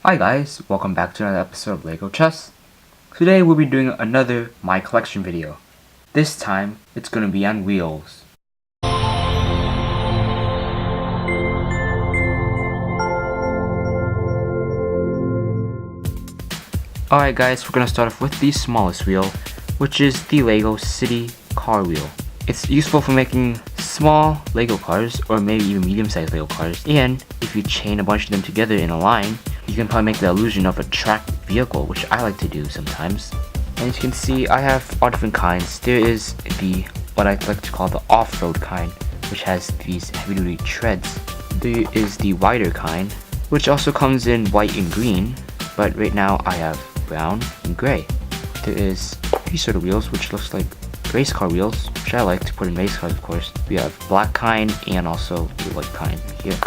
Hi guys, welcome back to another episode of LEGO Chess. Today we'll be doing another My Collection video. This time, it's going to be on wheels. Alright guys, we're going to start off with the smallest wheel, which is the LEGO City Car Wheel. It's useful for making small LEGO cars, or maybe even medium-sized LEGO cars, and if you chain a bunch of them together in a line, you can probably make the illusion of a tracked vehicle, which I like to do sometimes. And as you can see, I have all different kinds. There is what I like to call the off-road kind, which has these heavy-duty treads. There is the wider kind, which also comes in white and green, but right now I have brown and gray. There is these sort of wheels, which looks like race car wheels, which I like to put in race cars, of course. We have black kind and also the white kind here.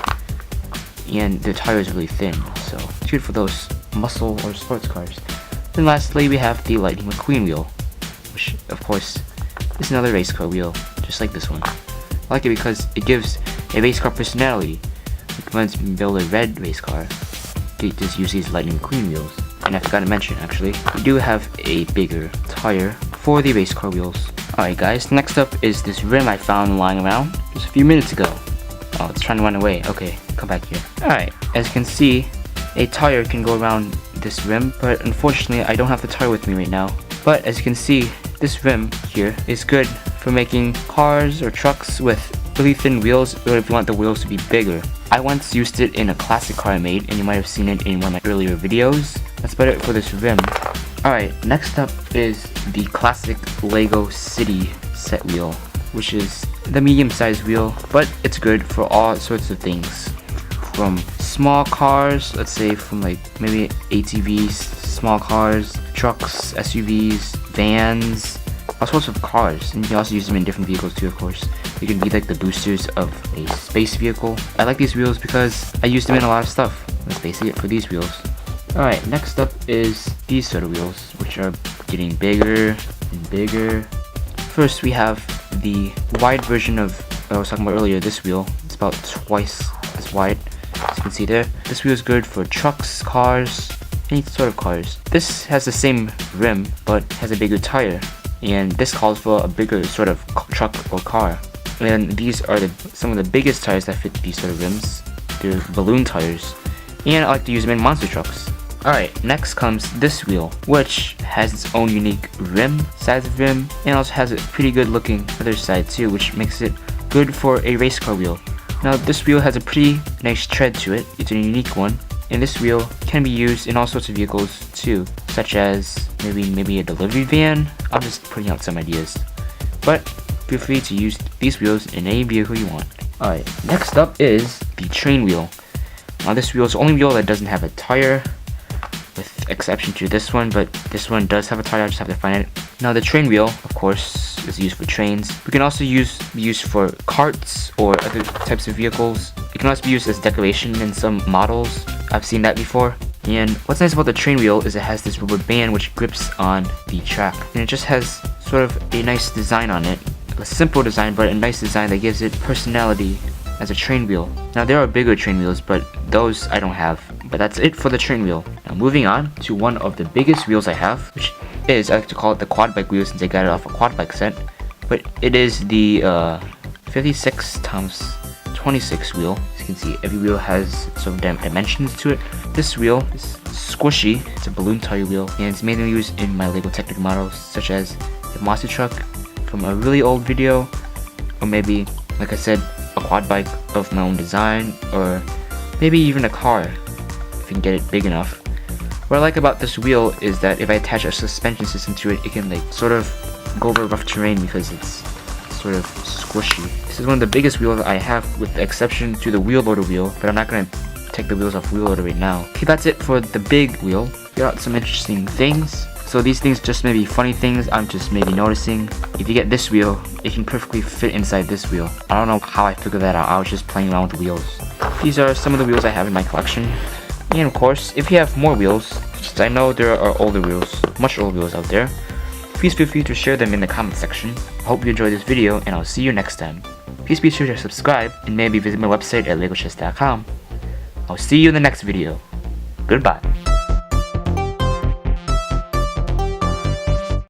And the tire is really thin, so it's good for those muscle or sports cars. Then lastly, we have the Lightning McQueen wheel, which of course is another race car wheel, just like this one. I like it because it gives a race car personality. Like when you build a red race car, you just use these Lightning McQueen wheels. And I forgot to mention, actually, we do have a bigger tire for the race car wheels. Alright guys, next up is this rim I found lying around just a few minutes ago. Oh, it's trying to run away. Okay, come back here. Alright, as you can see, a tire can go around this rim, but unfortunately I don't have the tire with me right now. But as you can see, this rim here is good for making cars or trucks with really thin wheels, or if you want the wheels to be bigger. I once used it in a classic car I made, and you might have seen it in one of my earlier videos. That's about it for this rim. Alright, next up is the classic LEGO City set wheel, which is the medium-sized wheel, but it's good for all sorts of things. From small cars, let's say from like maybe ATVs, small cars, trucks, SUVs, vans, all sorts of cars. And you can also use them in different vehicles too, of course. They can be like the boosters of a space vehicle. I like these wheels because I use them in a lot of stuff. That's basically it for these wheels. Alright, next up is these sort of wheels, which are getting bigger and bigger. First we have the wide version of what I was talking about earlier, this wheel. It's about twice as wide, as you can see there. This wheel is good for trucks, cars, any sort of cars. This has the same rim, but has a bigger tire. And this calls for a bigger sort of truck or car. And these are some of the biggest tires that fit these sort of rims. They're balloon tires. And I like to use them in monster trucks. Alright, next comes this wheel, which has its own unique rim, size of rim, and also has a pretty good looking other side too, which makes it good for a race car wheel. Now this wheel has a pretty nice tread to it. It's a unique one, and this wheel can be used in all sorts of vehicles too, such as maybe a delivery van. I'm just putting out some ideas, but feel free to use these wheels in any vehicle you want. Alright, next up is the train wheel. Now this wheel is the only wheel that doesn't have a tire, with exception to this one, but this one does have a tire. I just have to find it. Now the train wheel, of course, is used for trains. We can also be used for carts or other types of vehicles. It can also be used as decoration in some models. I've seen that before. And what's nice about the train wheel is it has this rubber band which grips on the track, and it just has sort of a nice design on it. A simple design, but a nice design that gives it personality as a train wheel. Now there are bigger train wheels, but those I don't have. But that's it for the train wheel. Now moving on to one of the biggest wheels I have, which is, I like to call it the quad bike wheel since I got it off a quad bike set. But it is the 56 times 26 wheel. As you can see, every wheel has some dimensions to it. This wheel is squishy. It's a balloon tire wheel, and it's mainly used in my LEGO Technic models, such as the monster truck from a really old video, or maybe, like I said, a quad bike of my own design, or maybe even a car if you can get it big enough. What I like about this wheel is that if I attach a suspension system to it, it can like sort of go over rough terrain because it's sort of squishy. This is one of the biggest wheels I have, with the exception to the wheel loader wheel, but I'm not going to take the wheels off wheel loader right now. Okay, that's it for the big wheel. Got some interesting things. So these things just may be funny things I'm just maybe noticing. If you get this wheel, it can perfectly fit inside this wheel. I don't know how I figured that out. I was just playing around with the wheels. These are some of the wheels I have in my collection. And of course, if you have more wheels, since I know there are older wheels, much older wheels out there, please feel free to share them in the comment section. I hope you enjoyed this video, and I'll see you next time. Please be sure to subscribe and maybe visit my website at legochess.com. I'll see you in the next video. Goodbye.